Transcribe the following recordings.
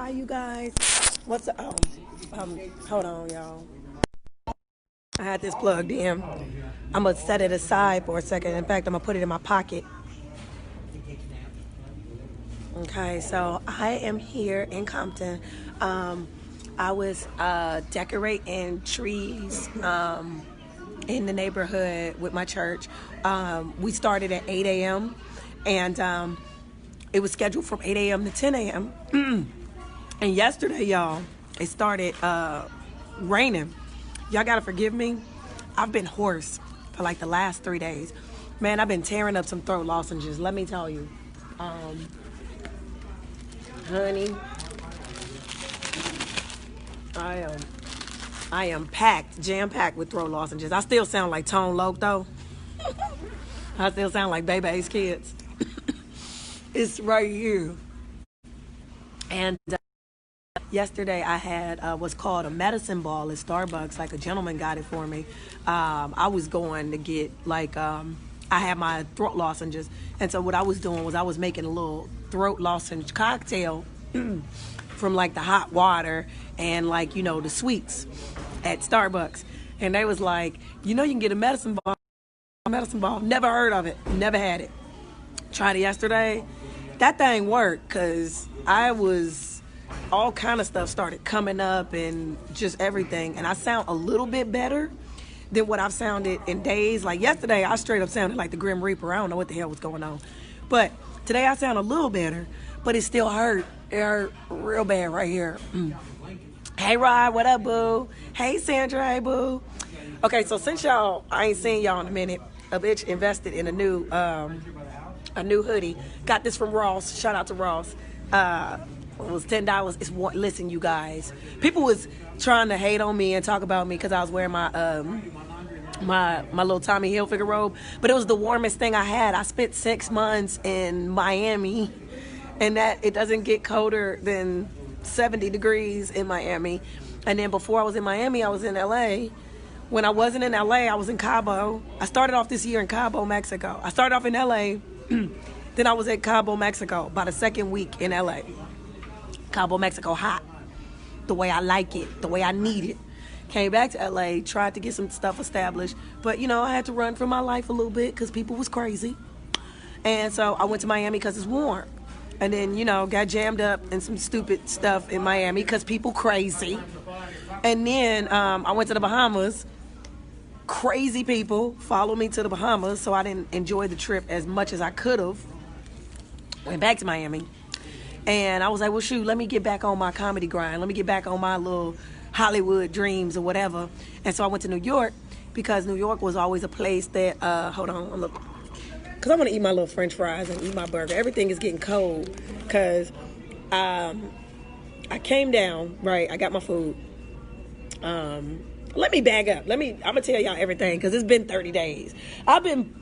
Hi, you guys. What's up? Hold on, y'all. I had this plugged in. I'm gonna set it aside for a second. In fact, I'm gonna put it in my pocket. Okay, so I am here in Compton. I was decorating trees in the neighborhood with my church. We started at 8 a.m. and it was scheduled from 8 a.m. to 10 a.m. And yesterday, y'all, it started raining. Y'all gotta forgive me. I've been hoarse for like the last 3 days. Man, I've been tearing up some throat lozenges, let me tell you. Honey, I am packed, jam-packed with throat lozenges. I still sound like Tone Loc, though. I still sound like Baby's kids. It's right here. And yesterday I had what's called a medicine ball at Starbucks. Like a gentleman got it for me. I was going to get I had my throat lozenges, and so what I was doing was I was making a little throat lozenge cocktail from like the hot water and like the sweets at Starbucks. And they was like, you can get a medicine ball. Never heard of it. Never had it. Tried it yesterday. That thing worked because I was all kind of stuff started coming up and just everything. And I sound a little bit better than what I've sounded in days. Like yesterday, I straight up sounded like the Grim Reaper. I don't know what the hell was going on. But today I sound a little better, but it still hurt. It hurt real bad right here. Hey, Rod, what up, boo? Hey, Sandra, hey, boo. Okay, so since I ain't seen y'all in a minute, a bitch invested in a new hoodie. Got this from Ross. Shout out to Ross. It was $10. Listen, you guys. People was trying to hate on me and talk about me because I was wearing my my little Tommy Hilfiger robe, but it was the warmest thing I had. I spent 6 months in Miami, and that it doesn't get colder than 70 degrees in Miami. And then before I was in Miami, I was in LA. When I wasn't in LA, I was in Cabo. I started off this year in Cabo, Mexico. I started off in LA, then I was at Cabo, Mexico, about a second week in LA. Cabo, Mexico, hot. The way I like it, the way I need it. Came back to LA, tried to get some stuff established, but I had to run for my life a little bit because people was crazy. And so I went to Miami because it's warm. And then, got jammed up in some stupid stuff in Miami because people crazy. And then I went to the Bahamas. Crazy people followed me to the Bahamas, so I didn't enjoy the trip as much as I could have. Went back to Miami. And I was like, well, shoot, let me get back on my comedy grind. Let me get back on my little Hollywood dreams or whatever. And so I went to New York because New York was always a place that, hold on, look. Because I want to eat my little French fries and eat my burger. Everything is getting cold because I came down, right? I got my food. Let me bag up. I'm going to tell y'all everything because it's been 30 days. I've been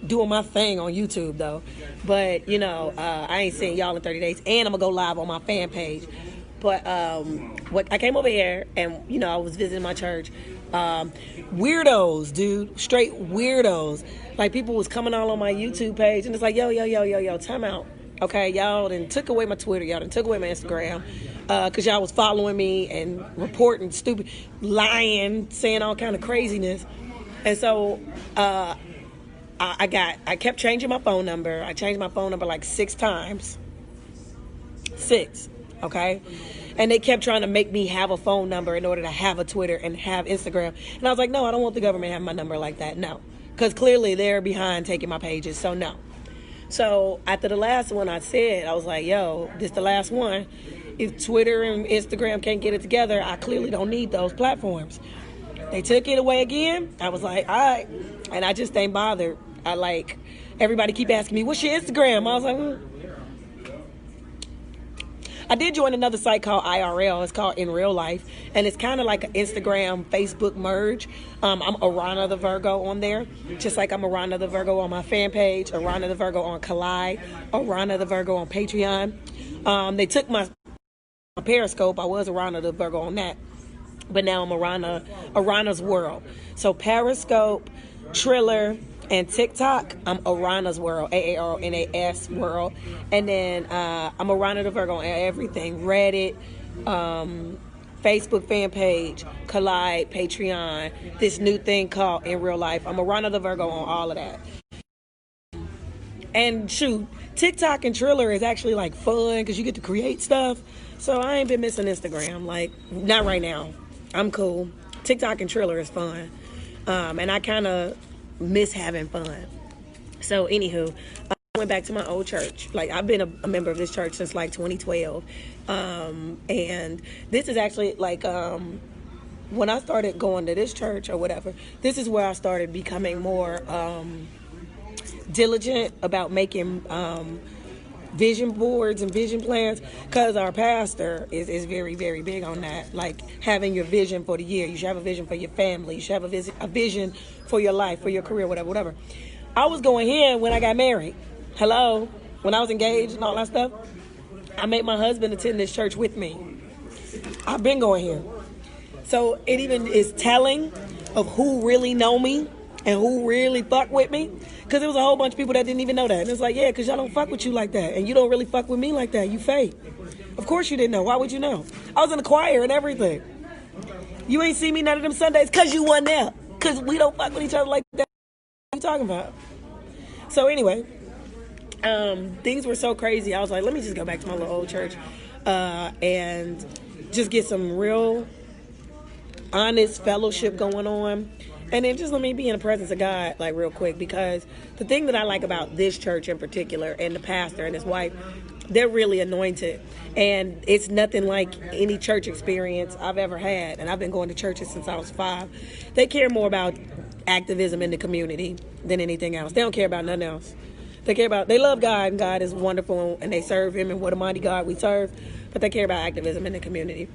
doing my thing on YouTube though. But, I ain't seen y'all in 30 days. And I'm going to go live on my fan page. But I came over here and, I was visiting my church. Weirdos, dude. Straight weirdos. Like people was coming all on my YouTube page and it's like, yo, time out. Okay, y'all done took away my Twitter. Y'all done took away my Instagram. Because y'all was following me and reporting stupid, lying, saying all kind of craziness. And so I kept changing my phone number. I changed my phone number like 6 times. 6, okay? And they kept trying to make me have a phone number in order to have a Twitter and have Instagram. And I was like, no, I don't want the government having my number like that, no. Because clearly they're behind taking my pages, so no. So after the last one I said, I was like, yo, this the last one. If Twitter and Instagram can't get it together, I clearly don't need those platforms. They took it away again. I was like, all right. And I just ain't bothered. Everybody keep asking me, what's your Instagram? I was like, I did join another site called IRL. It's called In Real Life. And it's kind of like an Instagram, Facebook merge. I'm Aarona the Virgo on there. Just like I'm Aarona the Virgo on my fan page, Aarona the Virgo on Collide, Aarona the Virgo on Patreon. They took my Periscope. I was Aarona the Virgo on that. But now I'm Aarona, Arona's World. So Periscope, Triller, And TikTok, I'm Aaronia's World, Aaronas World. And then I'm Aarona the Virgo on everything. Reddit, Facebook fan page, Collide, Patreon, this new thing called In Real Life. I'm Aarona the Virgo on all of that. And shoot, TikTok and Triller is actually like fun because you get to create stuff. So I ain't been missing Instagram. Like, not right now. I'm cool. TikTok and Triller is fun. And I kind of miss having fun. So anywho, I went back to my old church. Like, I've been a member of this church since like 2012. And this is actually like when I started going to this church or whatever, this is where I started becoming more diligent about making vision boards and vision plans, because our pastor is very, very big on that. Like, having your vision for the year. You should have a vision for your family. You should have a vision for your life, for your career, whatever. I was going here when I got married. Hello? When I was engaged and all that stuff, I made my husband attend this church with me. I've been going here. So it even is telling of who really know me and who really fuck with me. Because there was a whole bunch of people that didn't even know that. And it's like, yeah, because y'all don't fuck with you like that. And you don't really fuck with me like that. You fake. Of course you didn't know. Why would you know? I was in the choir and everything. You ain't see me none of them Sundays because you wasn't there. Because we don't fuck with each other like that. What are you talking about? So anyway, things were so crazy. I was like, let me just go back to my little old church and just get some real honest fellowship going on. And then just let me be in the presence of God, like, real quick, because the thing that I like about this church in particular, and the pastor and his wife, they're really anointed. And it's nothing like any church experience I've ever had. And I've been going to churches since I was 5. They care more about activism in the community than anything else. They don't care about nothing else. They love God, and God is wonderful, and they serve him, and what a mighty God we serve. But they care about activism in the community.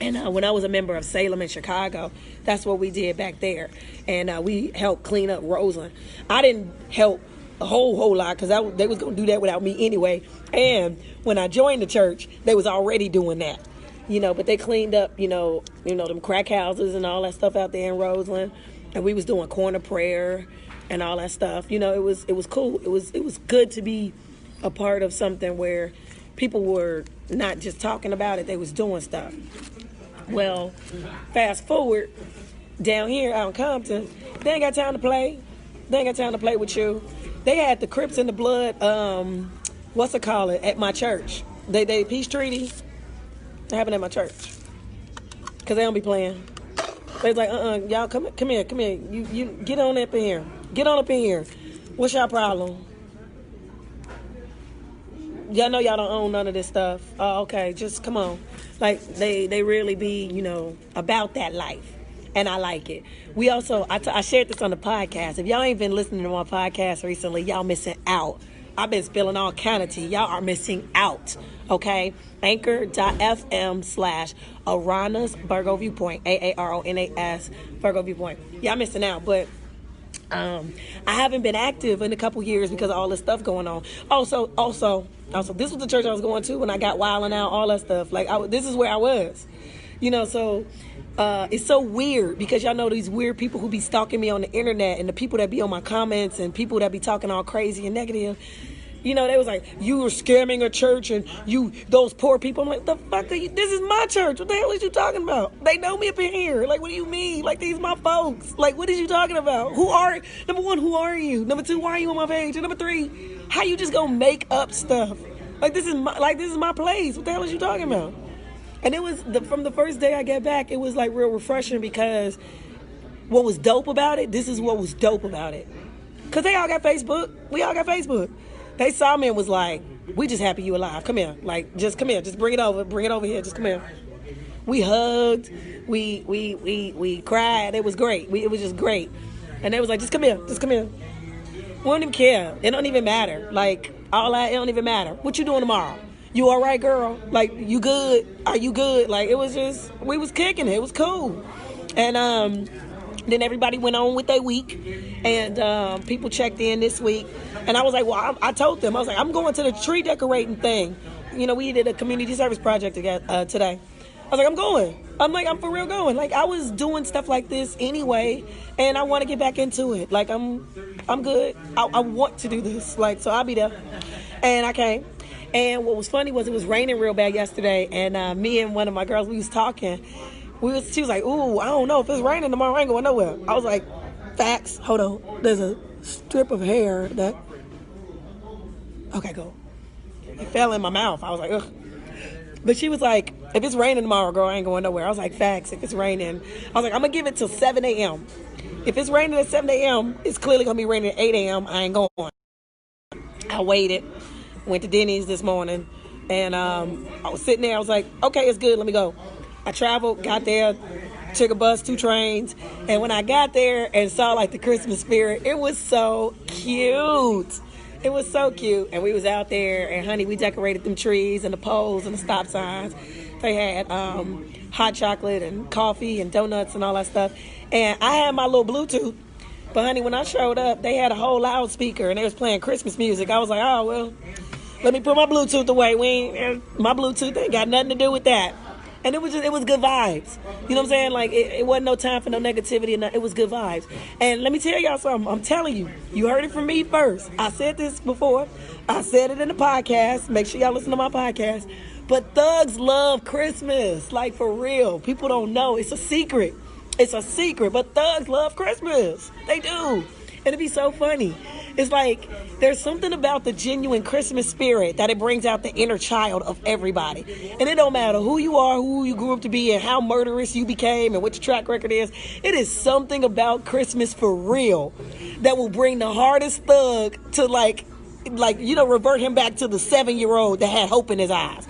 And when I was a member of Salem in Chicago, that's what we did back there. And we helped clean up Roseland. I didn't help a whole lot because they was going to do that without me anyway. And when I joined the church, they was already doing that. But they cleaned up, them crack houses and all that stuff out there in Roseland. And we was doing corner prayer and all that stuff. It was cool. It was good to be a part of something where people were not just talking about it, they was doing stuff. Well, fast forward, down here out in Compton, they ain't got time to play. They ain't got time to play with you. They had the Crips and the Blood, at my church. They peace treaty. They happened at my church. Because they don't be playing. They was like, y'all, come here. You get on up in here. Get on up in here. What's your problem? Y'all know y'all don't own none of this stuff. Oh, okay, just come on. Like, they really be, about that life. And I like it. We also, I shared this on the podcast. If y'all ain't been listening to my podcast recently, y'all missing out. I've been spilling all kind of tea. Y'all are missing out. Okay? Anchor.fm/Aarona's Virgo Viewpoint. AARONAS Virgo Viewpoint. Y'all missing out, but I haven't been active in a couple years because of all this stuff going on. Also, this was the church I was going to when I got wilding out, all that stuff. Like, this is where I was, so it's so weird because y'all know these weird people who be stalking me on the internet and the people that be on my comments and people that be talking all crazy and negative. They was like, you were scamming a church and those poor people. I'm like, the fuck are you? This is my church. What the hell is you talking about? They know me up in here. Like, what do you mean? Like, these my folks. Like, what is you talking about? Number 1, who are you? Number 2, why are you on my page? And number 3, how you just gonna make up stuff? Like, this is my place. What the hell is you talking about? And it was from the first day I got back, it was like real refreshing because what was dope about it, this is what was dope about it. Because they all got Facebook. We all got Facebook. They saw me and was like, we just happy you alive. Come here. Like, just come here. Just bring it over. Bring it over here. Just come here. We hugged. We cried. It was great. It was just great. And they was like, just come here. Just come here. We don't even care. It don't even matter. Like, all that, it don't even matter. What you doing tomorrow? You all right, girl? Like, you good? Are you good? Like, it was just, we was kicking it. It was cool. And then everybody went on with their week. And people checked in this week. And I was like, well, I told them, I was like, I'm going to the tree decorating thing. We did a community service project together today. I was like, I'm going. I'm like, I'm for real going. Like, I was doing stuff like this anyway, and I want to get back into it. Like, I'm good. I want to do this. Like, so I'll be there. And I came. And what was funny was it was raining real bad yesterday, and me and one of my girls, we was talking. She was like, ooh, I don't know if it's raining tomorrow. I ain't going nowhere. I was like, facts. Hold on. There's a strip of hair that. Okay, go. It fell in my mouth. I was like, ugh. But she was like, if it's raining tomorrow, girl, I ain't going nowhere. I was like, facts. If it's raining, I was like, I'm going to give it till 7 a.m. If it's raining at 7 a.m., it's clearly going to be raining at 8 a.m. I ain't going. I waited. Went to Denny's this morning. And I was sitting there. I was like, okay, it's good. Let me go. I traveled, got there, took a bus, 2 trains. And when I got there and saw like the Christmas spirit, it was so cute. It was so cute. And we was out there, and honey, we decorated them trees and the poles and the stop signs. They had hot chocolate and coffee and donuts and all that stuff. And I had my little Bluetooth. But honey, when I showed up, they had a whole loudspeaker and they was playing Christmas music. I was like, oh, well, let me put my Bluetooth away. My Bluetooth ain't got nothing to do with that. And it was good vibes. You know what I'm saying? Like, it wasn't no time for no negativity. And it was good vibes. And let me tell y'all something. I'm telling you, you heard it from me first. I said this before. I said it in the podcast. Make sure y'all listen to my podcast. But thugs love Christmas. Like, for real. People don't know. It's a secret. It's a secret. But thugs love Christmas. They do. And it'd be so funny. It's like there's something about the genuine Christmas spirit that it brings out the inner child of everybody. And it don't matter who you are, who you grew up to be, and how murderous you became and what your track record is. It is something about Christmas for real that will bring the hardest thug to revert him back to the 7-year-old that had hope in his eyes.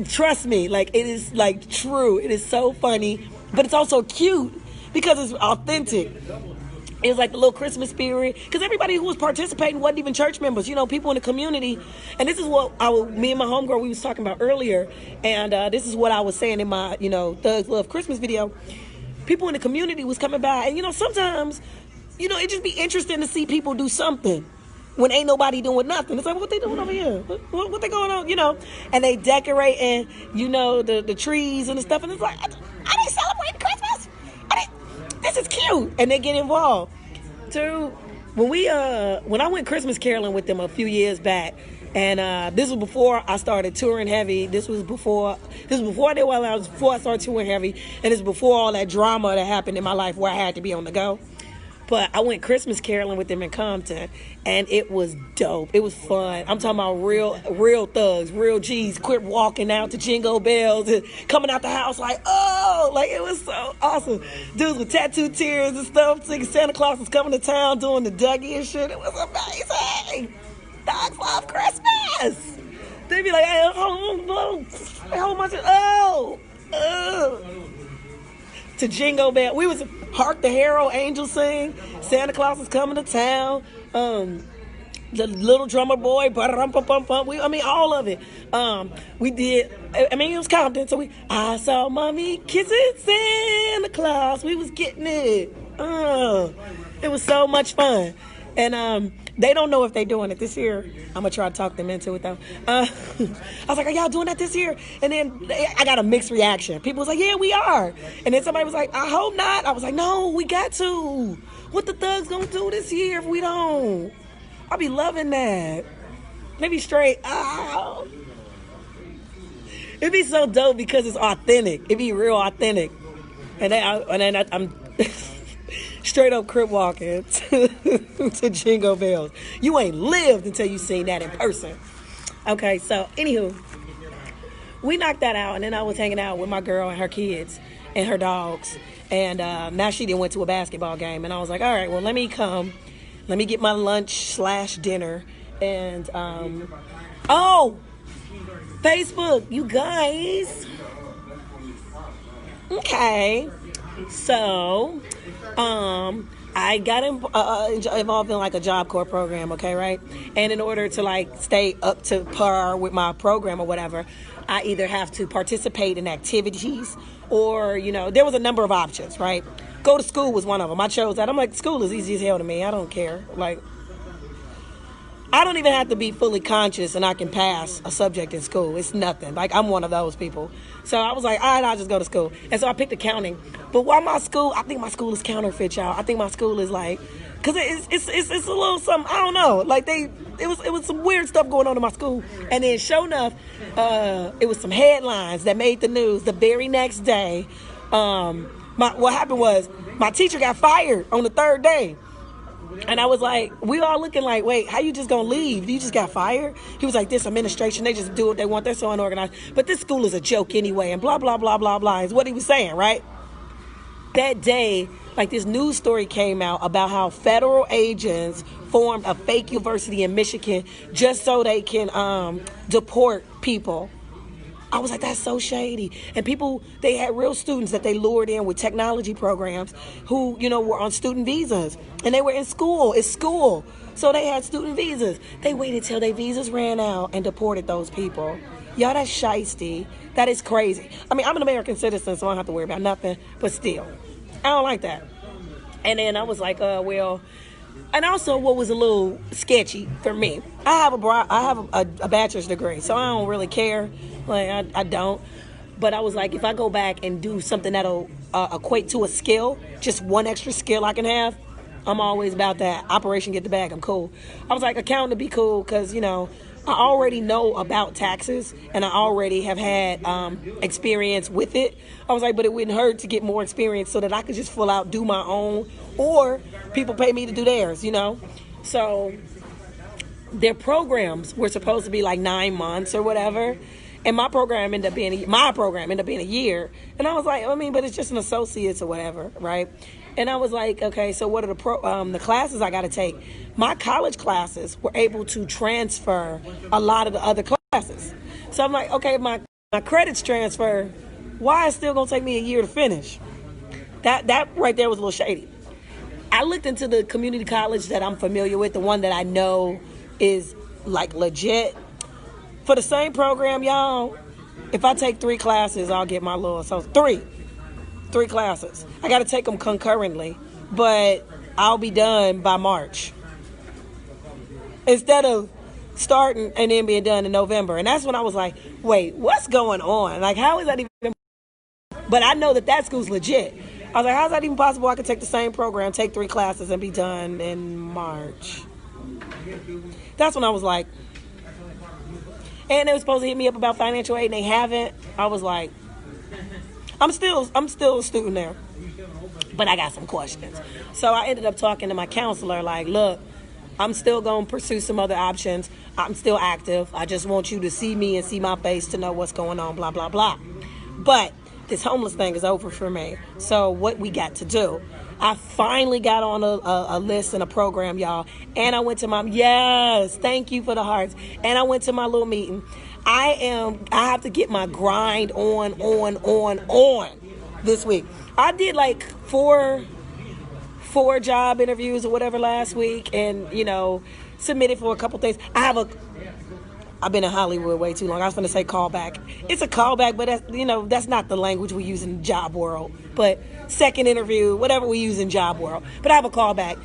Trust me, like, it is like true. It is so funny, but it's also cute because it's authentic. It was like the little Christmas spirit. Because everybody who was participating wasn't even church members. You know, people in the community. And this is what me and my homegirl, we was talking about earlier. And this is what I was saying in my, Thugs Love Christmas video. People in the community was coming by. And, sometimes, it just be interesting to see people do something when ain't nobody doing nothing. It's like, what they doing over here? What they going on, And they decorating, the trees and the stuff. And it's like, are they celebrating Christmas? This is cute. And they get involved. So when I went Christmas caroling with them a few years back, and this was before I started touring heavy. Before I started touring heavy, and it's before all that drama that happened in my life where I had to be on the go. But I went Christmas caroling with them in Compton, and it was dope. It was fun. I'm talking about real thugs, real G's, quit walking out to Jingle Bells and coming out the house like, oh, like it was so awesome. Dudes with tattooed tears and stuff, thinking Santa Claus was coming to town doing the Dougie and shit. It was amazing. Dogs love Christmas. They'd be like, hey, how much? To Jingle Bell. We was Hark the Herald Angels sing. Santa Claus is coming to town. The little drummer boy. All of it. We did. It was Compton. So I saw mommy kissing Santa Claus. We was getting it. It was so much fun. And they don't know if they're doing it this year. I'm going to try to talk them into it, though. I was like, are y'all doing that this year? And then I got a mixed reaction. People was like, yeah, we are. And then somebody was like, I hope not. I was like, no, we got to. What the thugs going to do this year if we don't? I'll be loving that. Maybe straight. Oh. It'd be so dope because it's authentic. It'd be real authentic. And then I'm straight up crip walking to Jingle Bells. You ain't lived until you seen that in person. Okay, so anywho, we knocked that out, and then I was hanging out with my girl and her kids and her dogs. And now she done went to a basketball game, and I was like, all right, well, let me get my lunch/dinner. And Facebook, you guys. Okay, so I got involved in like a Job Corps program, okay, right? And in order to like stay up to par with my program or whatever, I either have to participate in activities or, there was a number of options, right? Go to school was one of them. I chose that. I'm like, school is easy as hell to me. I don't care. Like, I don't even have to be fully conscious and I can pass a subject in school. It's nothing. Like, I'm one of those people. So I was like, all right, I'll just go to school. And so I picked accounting. But while my school, I think my school is counterfeit, y'all. I think my school is like, because it's a little something, I don't know. Like, it was some weird stuff going on in my school. And then sure enough, it was some headlines that made the news the very next day. What happened was my teacher got fired on the third day. And I was like, we all looking like, wait, how you just gonna leave? You just got fired? He was like, this administration, they just do what they want. They're so unorganized. But this school is a joke anyway, and blah, blah, blah, blah, blah is what he was saying, right? That day, like, this news story came out about how federal agents formed a fake university in Michigan just so they can deport people. I was like, that's so shady. And people, they had real students that they lured in with technology programs who, were on student visas. And they were in school. It's school. So they had student visas. They waited till their visas ran out and deported those people. Y'all, that's shiesty. That is crazy. I mean, I'm an American citizen, so I don't have to worry about nothing. But still, I don't like that. And then I was like, well... And also, what was a little sketchy for me, I have a bachelor's degree, so I don't really care. Like, I don't. But I was like, if I go back and do something that'll equate to a skill, just one extra skill I can have, I'm always about that. Operation get the bag, I'm cool. I was like, accounting to be cool because, I already know about taxes and I already have had experience with it. I was like, but it wouldn't hurt to get more experience so that I could just full out do my own, or people pay me to do theirs, So their programs were supposed to be like 9 months or whatever. And my program ended up being a year. And I was like, but it's just an associate's or whatever, right? And I was like, okay, so what are the classes I got to take? My college classes were able to transfer a lot of the other classes. So I'm like, okay, my credits transfer, why is it still going to take me a year to finish? That right there was a little shady. I looked into the community college that I'm familiar with, the one that I know is like legit. For the same program, y'all, if I take 3 classes, I'll get my little, so 3 classes. I got to take them concurrently, but I'll be done by March. Instead of starting and then being done in November. And that's when I was like, wait, what's going on? Like, how is that even? But I know that school's legit. I was like, how's that even possible? I could take the same program, take 3 classes, and be done in March. That's when I was like, and they were supposed to hit me up about financial aid, and they haven't. I was like, I'm still a student there, but I got some questions. So I ended up talking to my counselor, like, look, I'm still going to pursue some other options. I'm still active. I just want you to see me and see my face to know what's going on, blah, blah, blah. But this homeless thing is over for me. So what we got to do? I finally got on a list and a program, y'all. And I went to yes, thank you for the hearts. And I went to my little meeting. I have to get my grind on this week. I did like four job interviews or whatever last week, and submitted for a couple things. I've been in Hollywood way too long. I was going to say callback. It's a callback, but that's not the language we use in the job world. But second interview, whatever we use in job world. But I have a callback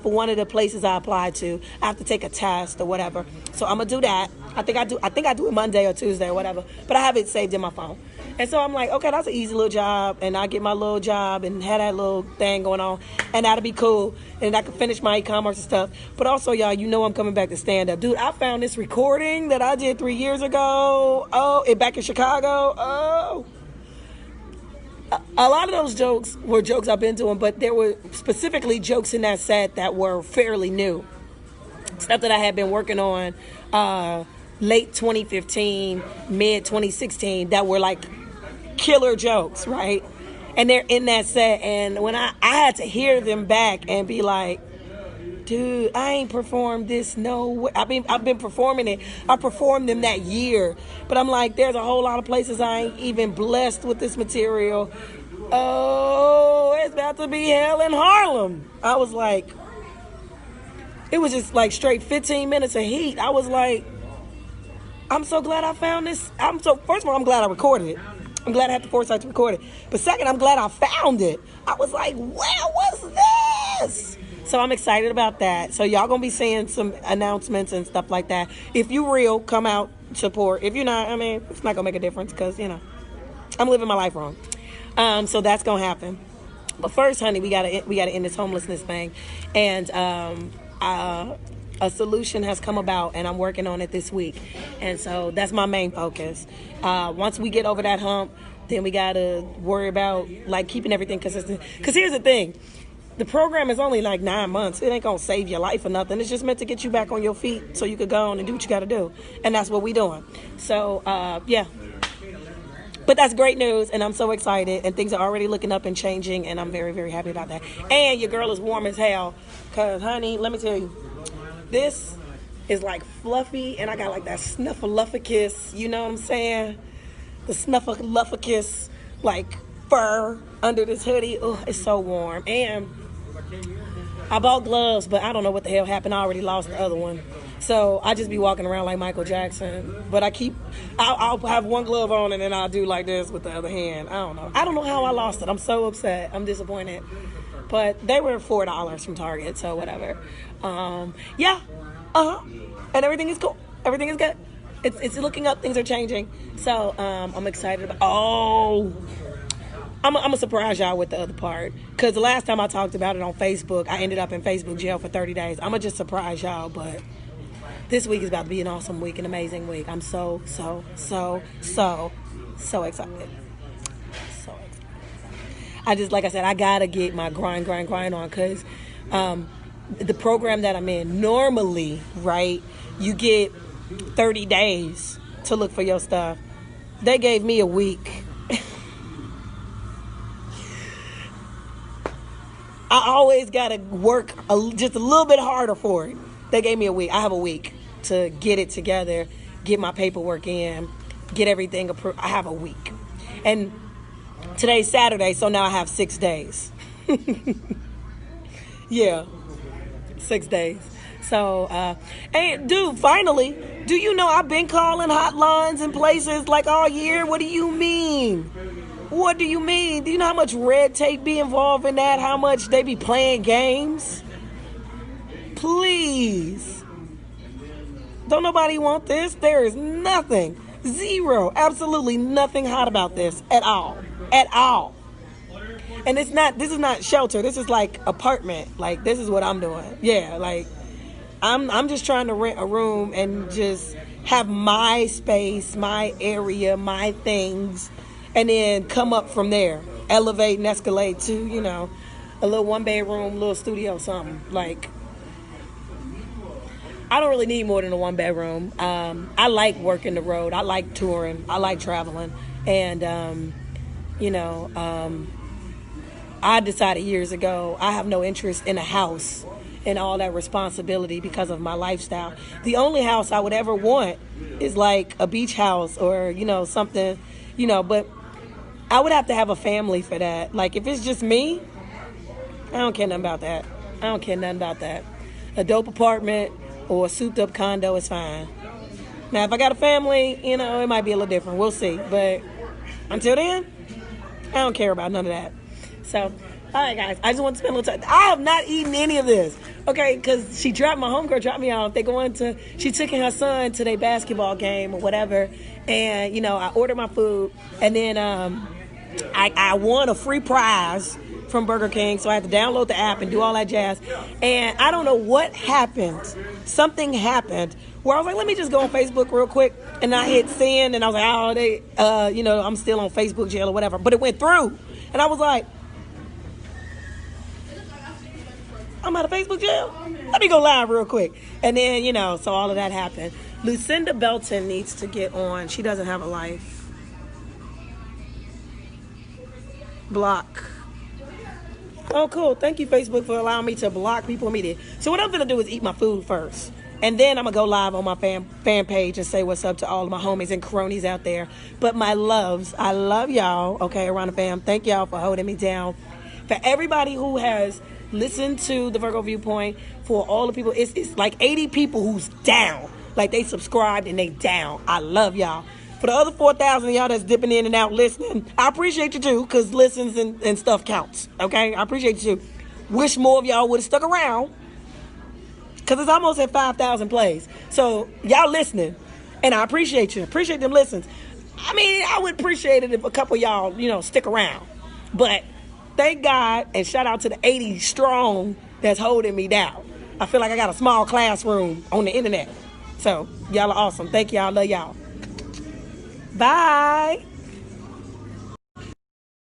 for one of the places I applied to. I have to take a test or whatever. So I'm gonna do that. I think I do it Monday or Tuesday or whatever. But I have it saved in my phone. And so I'm like, okay, that's an easy little job, and I get my little job and have that little thing going on, and that'll be cool, and I can finish my e-commerce and stuff. But also, y'all, I'm coming back to stand up. Dude, I found this recording that I did 3 years ago. Back in Chicago. A lot of those jokes were jokes I've been doing, but there were specifically jokes in that set that were fairly new. Stuff that I had been working on late 2015, mid 2016, that were like killer jokes, right? And they're in that set, and when I had to hear them back and be like, dude, I ain't performed this no way. I've been performing it. I performed them that year, but I'm like, there's a whole lot of places I ain't even blessed with this material. Oh, it's about to be hell in Harlem. I was like, it was just like straight 15 minutes of heat. I was like, I'm so glad I found this. First of all, I'm glad I recorded it. I'm glad I had the foresight to record it. But second, I'm glad I found it. I was like, wow, what's this? So I'm excited about that. So y'all gonna be seeing some announcements and stuff like that. If you real, come out, support. If you're not, I mean, it's not gonna make a difference because, I'm living my life wrong. So that's gonna happen. But first, honey, we gotta end this homelessness thing, and a solution has come about, and I'm working on it this week, and so that's my main focus. Once we get over that hump, then we gotta worry about like keeping everything consistent. Because here's the thing. The program is only like 9 months. It ain't gonna save your life or nothing. It's just meant to get you back on your feet so you could go on and do what you gotta do. And that's what we doing. So, yeah. But that's great news, and I'm so excited, and things are already looking up and changing, and I'm very, very happy about that. And your girl is warm as hell, because, honey, let me tell you, this is like fluffy, and I got like that snuffleupagus, you know what I'm saying? The snuffleupagus, like fur under this hoodie. Oh, it's so warm. And I bought gloves, but I don't know what the hell happened. I already lost the other one. So I just be walking around like Michael Jackson. But I'll have one glove on and then I'll do like this with the other hand. I don't know. I don't know how I lost it. I'm so upset. I'm disappointed. But they were $4 from Target, so whatever. Yeah. And everything is cool. Everything is good. It's looking up. Things are changing. So I'm excited about. I'm going to surprise y'all with the other part. Because the last time I talked about it on Facebook, I ended up in Facebook jail for 30 days. I'm going to just surprise y'all. But this week is about to be an awesome week, an amazing week. I'm so excited. So excited. Like I said, I got to get my grind on. Because the program that I'm in, normally, right, you get 30 days to look for your stuff. They gave me a week. I always got to work just a little bit harder for it. They gave me a week. I have a week to get it together, get my paperwork in, get everything approved. I have a week. And today's Saturday, so now I have 6 days. Yeah, 6 days. So, and dude, finally, do you know I've been calling hotlines and places like all year? What do you mean? What do you mean? Do you know how much red tape be involved in that? How much they be playing games? Please. Don't nobody want this? There is nothing, zero, absolutely nothing hot about this at all. At all. And this is not shelter. This is like apartment. Like, this is what I'm doing. Yeah, like, I'm just trying to rent a room and just have my space, my area, my things, and then come up from there. Elevate and escalate to, a little one-bedroom, little studio, something. Like, I don't really need more than a one-bedroom. I like working the road. I like touring. I like traveling. And, I decided years ago I have no interest in a house and all that responsibility because of my lifestyle. The only house I would ever want is like a beach house or, something, but I would have to have a family for that. Like, if it's just me, I don't care nothing about that. A dope apartment or a souped up condo is fine. Now, if I got a family, it might be a little different. We'll see. But until then, I don't care about none of that. So, all right, guys. I just want to spend a little time. I have not eaten any of this. Okay, because my homegirl dropped me off. She took her son to their basketball game or whatever. And, I ordered my food. And then I won a free prize from Burger King. So I had to download the app and do all that jazz. And I don't know what happened. Something happened where I was like, let me just go on Facebook real quick. And I hit send. And I was like, I'm still on Facebook jail or whatever. But it went through. And I was like, I'm out of Facebook jail. Let me go live real quick. And then, so all of that happened. Lucinda Belton needs to get on. She doesn't have a life. Block. Oh, cool. Thank you, Facebook, for allowing me to block people immediately. So what I'm going to do is eat my food first. And then I'm going to go live on my fan page and say what's up to all of my homies and cronies out there. But my loves, I love y'all. Okay, Aarona fam. Thank y'all for holding me down. For everybody who has listened to the Virgo Viewpoint, for all the people, it's like 80 people who's down. Like, they subscribed and they down. I love y'all. For the other 4,000 of y'all that's dipping in and out listening, I appreciate you too, because listens and stuff counts. Okay? I appreciate you too. Wish more of y'all would have stuck around, because it's almost at 5,000 plays. So y'all listening, and I appreciate you. Appreciate them listens. I mean, I would appreciate it if a couple of y'all, stick around. But thank God, and shout out to the 80 strong that's holding me down. I feel like I got a small classroom on the internet. So y'all are awesome. Thank y'all. Love y'all. Bye.